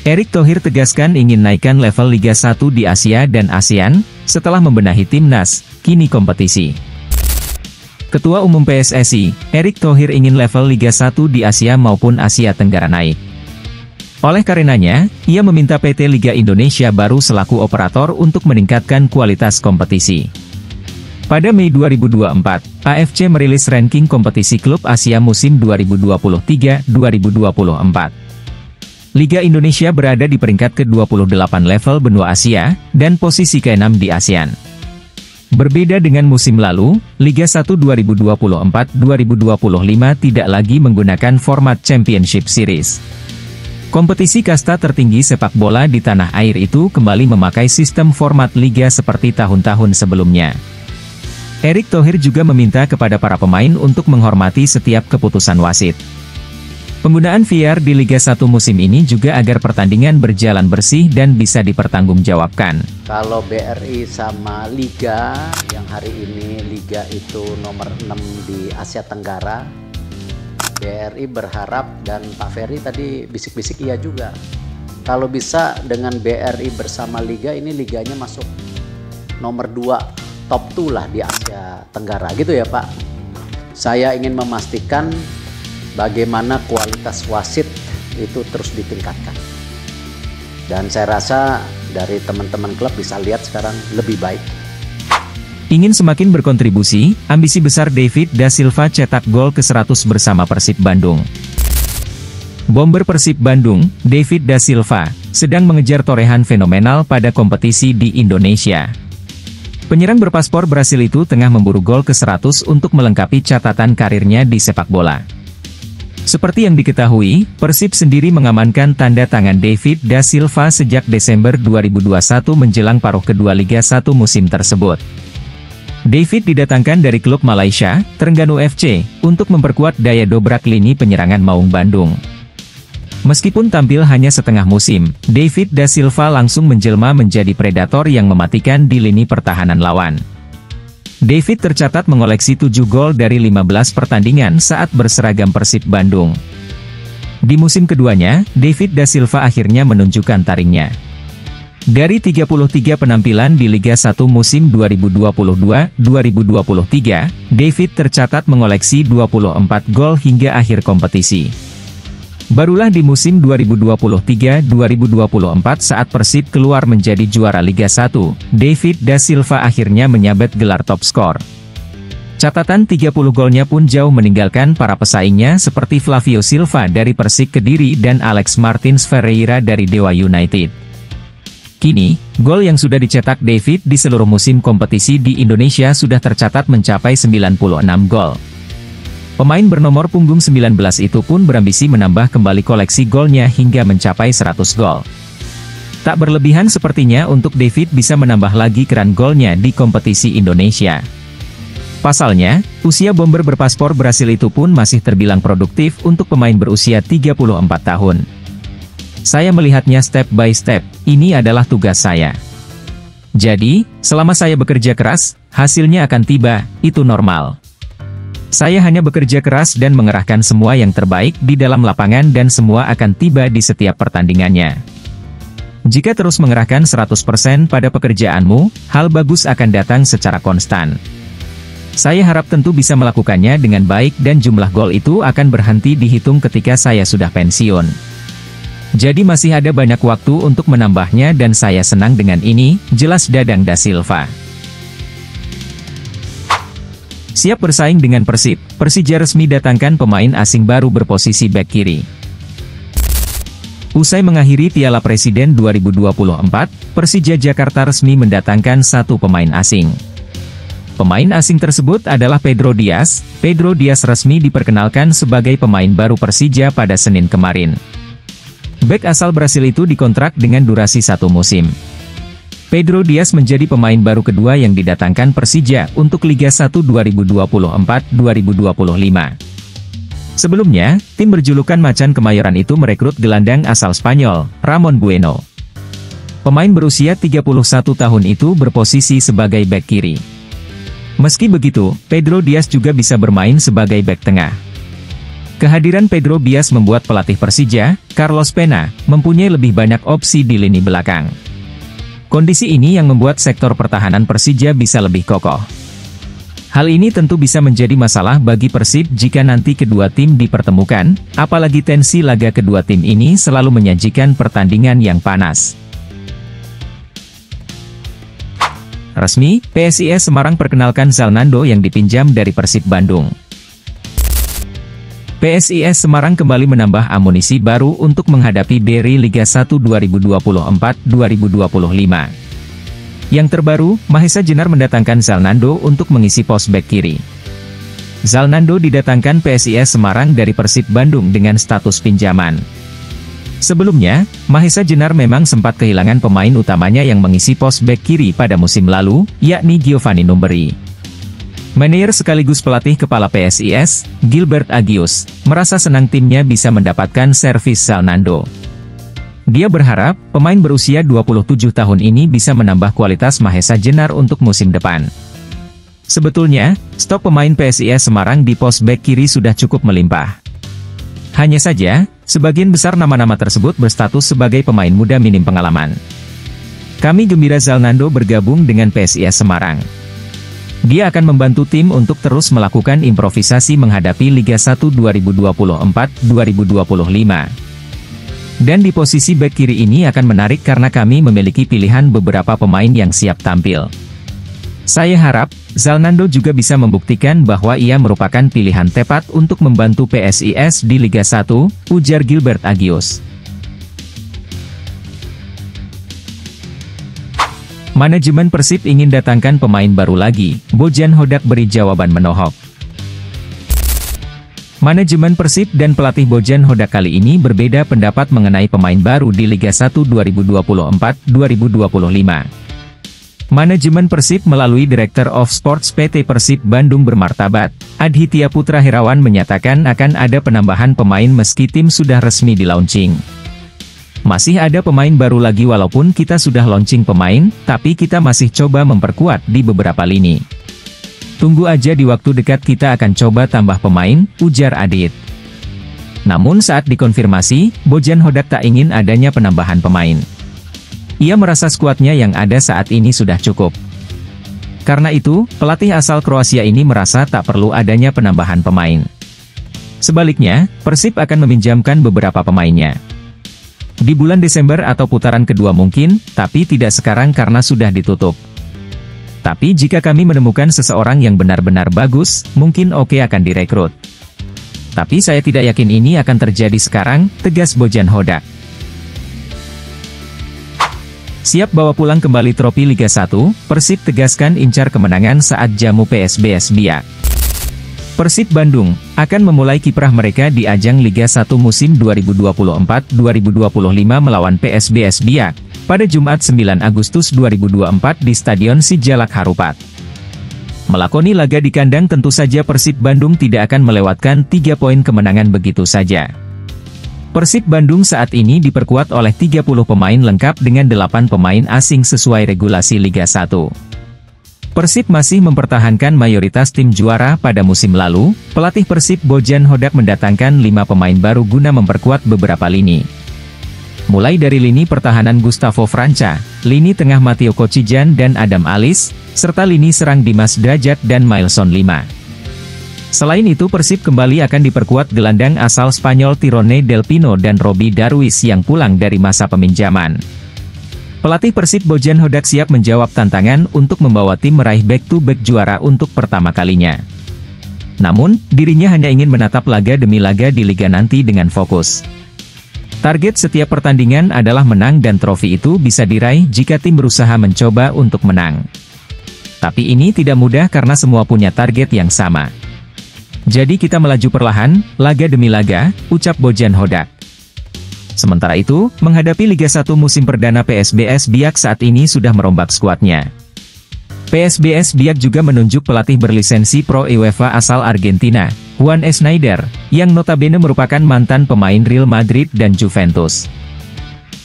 Erick Thohir tegaskan ingin naikkan level Liga 1 di Asia dan ASEAN, setelah membenahi timnas, kini kompetisi. Ketua Umum PSSI, Erick Thohir ingin level Liga 1 di Asia maupun Asia Tenggara naik. Oleh karenanya, ia meminta PT Liga Indonesia baru selaku operator untuk meningkatkan kualitas kompetisi. Pada Mei 2024, AFC merilis ranking kompetisi klub Asia musim 2023-2024. Liga Indonesia berada di peringkat ke-28 level benua Asia, dan posisi ke-6 di ASEAN. Berbeda dengan musim lalu, Liga 1 2024-2025 tidak lagi menggunakan format Championship Series. Kompetisi kasta tertinggi sepak bola di tanah air itu kembali memakai sistem format liga seperti tahun-tahun sebelumnya. Erick Thohir juga meminta kepada para pemain untuk menghormati setiap keputusan wasit. Penggunaan VAR di Liga 1 musim ini juga agar pertandingan berjalan bersih dan bisa dipertanggungjawabkan. Kalau BRI sama Liga, yang hari ini Liga itu nomor 6 di Asia Tenggara, BRI berharap, dan Pak Ferry tadi bisik-bisik iya juga, kalau bisa dengan BRI bersama Liga, ini liganya masuk nomor 2, top 2 lah di Asia Tenggara, gitu ya Pak. Saya ingin memastikan bagaimana kualitas wasit itu terus ditingkatkan. Dan saya rasa dari teman-teman klub bisa lihat sekarang lebih baik. Ingin semakin berkontribusi, ambisi besar David Da Silva cetak gol ke-100 bersama Persib Bandung. Bomber Persib Bandung, David Da Silva, sedang mengejar torehan fenomenal pada kompetisi di Indonesia. Penyerang berpaspor Brasil itu tengah memburu gol ke-100 untuk melengkapi catatan karirnya di sepak bola. Seperti yang diketahui, Persib sendiri mengamankan tanda tangan David Da Silva sejak Desember 2021 menjelang paruh kedua Liga 1 musim tersebut. David didatangkan dari klub Malaysia, Terengganu FC, untuk memperkuat daya dobrak lini penyerangan Maung Bandung. Meskipun tampil hanya setengah musim, David Da Silva langsung menjelma menjadi predator yang mematikan di lini pertahanan lawan. David tercatat mengoleksi 7 gol dari 15 pertandingan saat berseragam Persib Bandung. Di musim keduanya, David Da Silva akhirnya menunjukkan taringnya. Dari 33 penampilan di Liga 1 musim 2022-2023, David tercatat mengoleksi 24 gol hingga akhir kompetisi. Barulah di musim 2023-2024 saat Persib keluar menjadi juara Liga 1, David Da Silva akhirnya menyabet gelar top skor. Catatan 30 golnya pun jauh meninggalkan para pesaingnya seperti Flavio Silva dari Persik Kediri dan Alex Martins Ferreira dari Dewa United. Kini, gol yang sudah dicetak David di seluruh musim kompetisi di Indonesia sudah tercatat mencapai 96 gol. Pemain bernomor punggung 19 itu pun berambisi menambah kembali koleksi golnya hingga mencapai 100 gol. Tak berlebihan sepertinya untuk David bisa menambah lagi keran golnya di kompetisi Indonesia. Pasalnya, usia bomber berpaspor Brasil itu pun masih terbilang produktif untuk pemain berusia 34 tahun. Saya melihatnya step by step, ini adalah tugas saya. Jadi, selama saya bekerja keras, hasilnya akan tiba, itu normal. Saya hanya bekerja keras dan mengerahkan semua yang terbaik di dalam lapangan dan semua akan tiba di setiap pertandingannya. Jika terus mengerahkan 100% pada pekerjaanmu, hal bagus akan datang secara konstan. Saya harap tentu bisa melakukannya dengan baik dan jumlah gol itu akan berhenti dihitung ketika saya sudah pensiun. Jadi masih ada banyak waktu untuk menambahnya dan saya senang dengan ini, jelas Dadang Da Silva. Siap bersaing dengan Persib, Persija resmi datangkan pemain asing baru berposisi bek kiri. Usai mengakhiri Piala Presiden 2024, Persija Jakarta resmi mendatangkan satu pemain asing. Pemain asing tersebut adalah Pedro Dias. Pedro Dias resmi diperkenalkan sebagai pemain baru Persija pada Senin kemarin. Bek asal Brasil itu dikontrak dengan durasi 1 musim. Pedro Dias menjadi pemain baru kedua yang didatangkan Persija untuk Liga 1 2024-2025. Sebelumnya, tim berjulukan Macan Kemayoran itu merekrut gelandang asal Spanyol, Ramon Bueno. Pemain berusia 31 tahun itu berposisi sebagai bek kiri. Meski begitu, Pedro Dias juga bisa bermain sebagai bek tengah. Kehadiran Pedro Bias membuat pelatih Persija, Carlos Pena, mempunyai lebih banyak opsi di lini belakang. Kondisi ini yang membuat sektor pertahanan Persija bisa lebih kokoh. Hal ini tentu bisa menjadi masalah bagi Persib jika nanti kedua tim dipertemukan, apalagi tensi laga kedua tim ini selalu menyajikan pertandingan yang panas. Resmi, PSIS Semarang perkenalkan Zalnando yang dipinjam dari Persib Bandung. PSIS Semarang kembali menambah amunisi baru untuk menghadapi derby Liga 1 2024-2025. Yang terbaru, Mahesa Jenar mendatangkan Zalnando untuk mengisi pos bek kiri. Zalnando didatangkan PSIS Semarang dari Persib Bandung dengan status pinjaman. Sebelumnya, Mahesa Jenar memang sempat kehilangan pemain utamanya yang mengisi pos bek kiri pada musim lalu, yakni Giovanni Numberi. Manajer sekaligus pelatih kepala PSIS, Gilbert Agius, merasa senang timnya bisa mendapatkan servis Zalnando. Dia berharap, pemain berusia 27 tahun ini bisa menambah kualitas Mahesa Jenar untuk musim depan. Sebetulnya, stok pemain PSIS Semarang di pos bek kiri sudah cukup melimpah. Hanya saja, sebagian besar nama-nama tersebut berstatus sebagai pemain muda minim pengalaman. Kami gembira Zalnando bergabung dengan PSIS Semarang. Dia akan membantu tim untuk terus melakukan improvisasi menghadapi Liga 1 2024-2025. Dan di posisi bek kiri ini akan menarik karena kami memiliki pilihan beberapa pemain yang siap tampil. Saya harap, Zalnando juga bisa membuktikan bahwa ia merupakan pilihan tepat untuk membantu PSIS di Liga 1, ujar Gilbert Agius. Manajemen Persib ingin datangkan pemain baru lagi, Bojan Hodak beri jawaban menohok. Manajemen Persib dan pelatih Bojan Hodak kali ini berbeda pendapat mengenai pemain baru di Liga 1 2024-2025. Manajemen Persib melalui Director of Sports PT Persib Bandung Bermartabat, Adhitya Putra Herawan menyatakan akan ada penambahan pemain meski tim sudah resmi di launching. Masih ada pemain baru lagi walaupun kita sudah launching pemain, tapi kita masih coba memperkuat di beberapa lini. Tunggu aja di waktu dekat kita akan coba tambah pemain, ujar Adit. Namun saat dikonfirmasi, Bojan Hodak tak ingin adanya penambahan pemain. Ia merasa skuadnya yang ada saat ini sudah cukup. Karena itu, pelatih asal Kroasia ini merasa tak perlu adanya penambahan pemain. Sebaliknya, Persib akan meminjamkan beberapa pemainnya. Di bulan Desember atau putaran kedua mungkin, tapi tidak sekarang karena sudah ditutup. Tapi jika kami menemukan seseorang yang benar-benar bagus, mungkin oke akan direkrut. Tapi saya tidak yakin ini akan terjadi sekarang, tegas Bojan Hodak. Siap bawa pulang kembali trofi Liga 1, Persib tegaskan incar kemenangan saat jamu PSBS Biak. Persib Bandung akan memulai kiprah mereka di ajang Liga 1 musim 2024-2025 melawan PSBS Biak pada Jumat 9 Agustus 2024 di Stadion Sijalak Harupat. Melakoni laga di kandang tentu saja Persib Bandung tidak akan melewatkan 3 poin kemenangan begitu saja. Persib Bandung saat ini diperkuat oleh 30 pemain lengkap dengan 8 pemain asing sesuai regulasi Liga 1. Persib masih mempertahankan mayoritas tim juara pada musim lalu, pelatih Persib Bojan Hodak mendatangkan 5 pemain baru guna memperkuat beberapa lini. Mulai dari lini pertahanan Gustavo Franca, lini tengah Matteo Kocijan dan Adam Alis, serta lini serang Dimas Drajat dan Mailson Lima. Selain itu Persib kembali akan diperkuat gelandang asal Spanyol Tirone Del Pino dan Robbie Darwis yang pulang dari masa peminjaman. Pelatih Persib Bojan Hodak siap menjawab tantangan untuk membawa tim meraih back-to-back juara untuk pertama kalinya. Namun, dirinya hanya ingin menatap laga demi laga di liga nanti dengan fokus. Target setiap pertandingan adalah menang dan trofi itu bisa diraih jika tim berusaha mencoba untuk menang. Tapi ini tidak mudah karena semua punya target yang sama. Jadi kita melaju perlahan, laga demi laga, ucap Bojan Hodak. Sementara itu, menghadapi Liga 1 musim perdana PSBS Biak saat ini sudah merombak skuadnya. PSBS Biak juga menunjuk pelatih berlisensi Pro UEFA asal Argentina, Juan Schneider, yang notabene merupakan mantan pemain Real Madrid dan Juventus.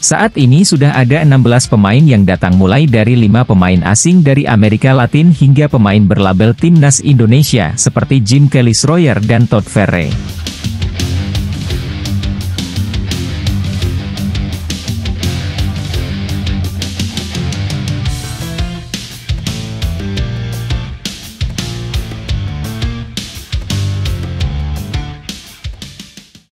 Saat ini sudah ada 16 pemain yang datang mulai dari 5 pemain asing dari Amerika Latin hingga pemain berlabel Timnas Indonesia seperti Jim Kelly Schroyer dan Todd Ferre.